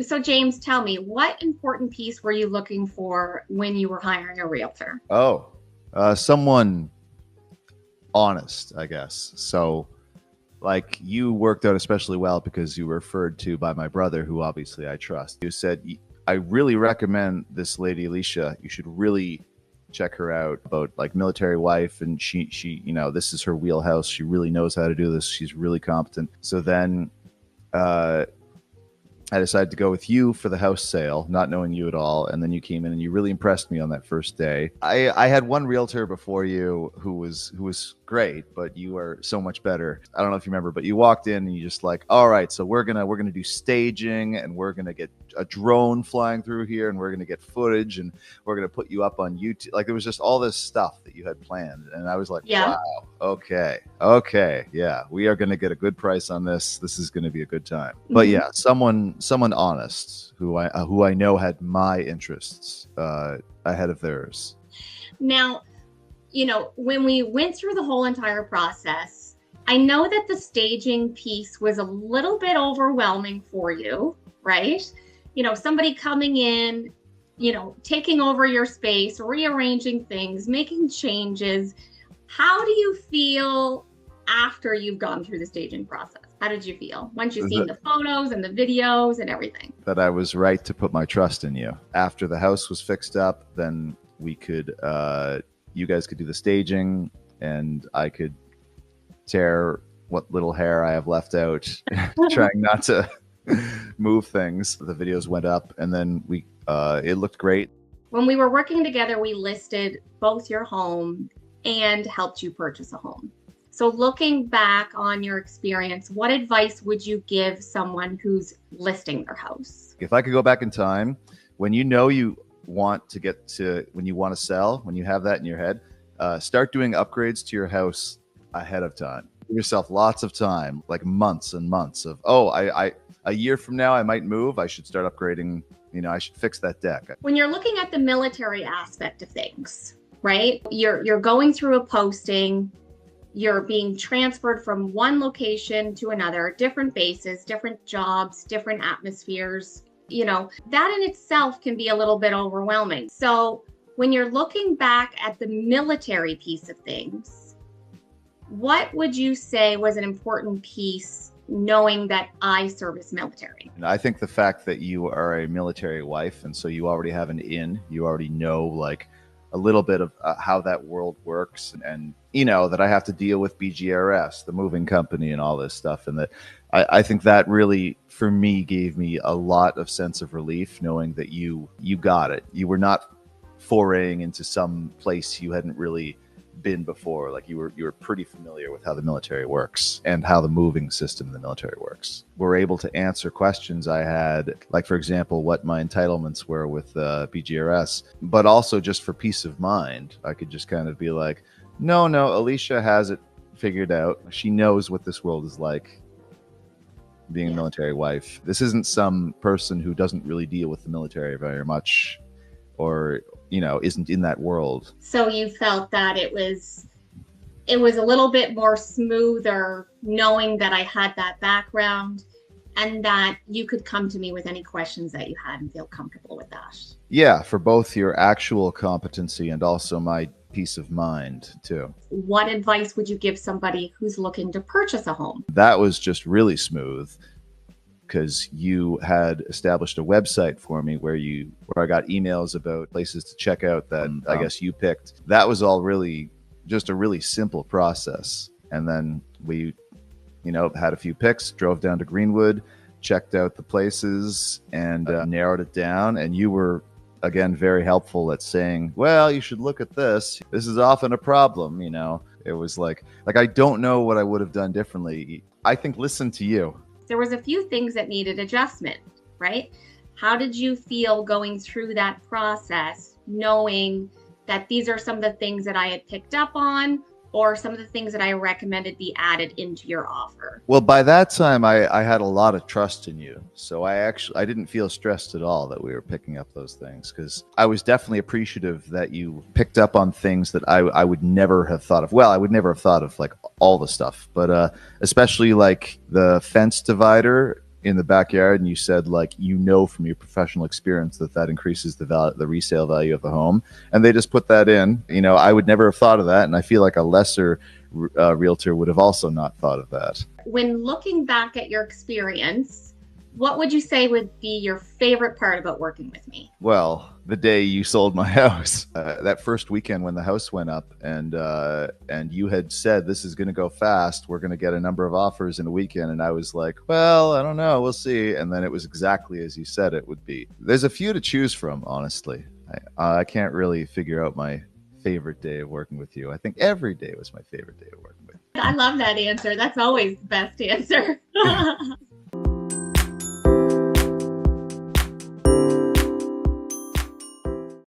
So James, tell me, what important piece were you looking for when you were hiring a realtor? Oh, someone honest, I guess. So like you worked out especially well because you were referred to by my brother, who obviously I trust. You said, I really recommend this lady, Alicia. You should really check her out, about like military wife. And she, this is her wheelhouse. She really knows how to do this. She's really competent. So then, I decided to go with you for the house sale, not knowing you at all. And then you came in and you really impressed me on that first day. I had one realtor before you who was great, but you are so much better. I don't know if you remember, but you walked in and you just like, all right, so we're gonna do staging, and we're gonna get a drone flying through here, and we're gonna get footage, and we're gonna put you up on YouTube. Like, there was just all this stuff that you had planned, and I was like, Yeah. wow, okay, yeah, we are gonna get a good price on this. This is gonna be a good time. But yeah, someone honest who I know had my interests ahead of theirs. Now, when we went through the whole entire process, I know that the staging piece was a little bit overwhelming for you, right? Somebody coming in, taking over your space, rearranging things, making changes. How do you feel after you've gone through the staging process? How did you feel once you've seen the photos and the videos and everything? That I was right to put my trust in you. After the house was fixed up, then we could, you guys could do the staging, and I could tear what little hair I have left out, trying not to move things. The videos went up, and then it looked great. When we were working together, we listed both your home and helped you purchase a home. So looking back on your experience, what advice would you give someone who's listing their house? If I could go back in time, when you want to get to, when you want to sell, when you have that in your head, start doing upgrades to your house ahead of time. Give yourself lots of time, like months and months of, a year from now I might move. I should start upgrading. I should fix that deck. When you're looking at the military aspect of things, right? You're going through a posting. You're being transferred from one location to another, different bases, different jobs, different atmospheres. That in itself can be a little bit overwhelming. So when you're looking back at the military piece of things, what would you say was an important piece, knowing that I service military? I think the fact that you are a military wife, and so you already have an in, you already know like a little bit of how that world works, and that I have to deal with BGRS, the moving company, and all this stuff. And that I think that really, for me, gave me a lot of sense of relief, knowing that you got it. You were not foraying into some place you hadn't really been before. Like you were pretty familiar with how the military works and how the moving system in the military works. We're able to answer questions I had, like, for example, what my entitlements were with BGRS, but also just for peace of mind. I could just kind of be like, no, Alicia has it figured out. She knows what this world is like, being a military wife. This isn't some person who doesn't really deal with the military very much, or isn't in that world. So you felt that it was a little bit more smoother, knowing that I had that background, and that you could come to me with any questions that you had and feel comfortable with that. Yeah, for both your actual competency and also my peace of mind too. What advice would you give somebody who's looking to purchase a home? That was just really smooth, because you had established a website for me where I got emails about places to check out that I guess you picked. That was all really just a really simple process. And then we, had a few picks, drove down to Greenwood, checked out the places, and narrowed it down. And you were, again, very helpful at saying, well, you should look at this. This is often a problem, It was like I don't know what I would have done differently. I think listen to you. There was a few things that needed adjustment, right? How did you feel going through that process, knowing that these are some of the things that I had picked up on, or some of the things that I recommended be added into your offer? Well, by that time, I had a lot of trust in you. So I didn't feel stressed at all that we were picking up those things, because I was definitely appreciative that you picked up on things that I would never have thought of. Well, I would never have thought of like all the stuff, but especially like the fence divider. in the backyard, and you said, like, you know, from your professional experience that increases the resale value of the home, and they just put that in. You know, I would never have thought of that, and I feel like a lesser realtor would have also not thought of that. When looking back at your experience, what would you say would be your favorite part about working with me? Well, the day you sold my house, that first weekend when the house went up, and you had said, this is going to go fast. We're going to get a number of offers in a weekend. And I was like, well, I don't know. We'll see. And then it was exactly as you said it would be. There's a few to choose from, honestly. I can't really figure out my favorite day of working with you. I think every day was my favorite day of working with you. I love that answer. That's always the best answer.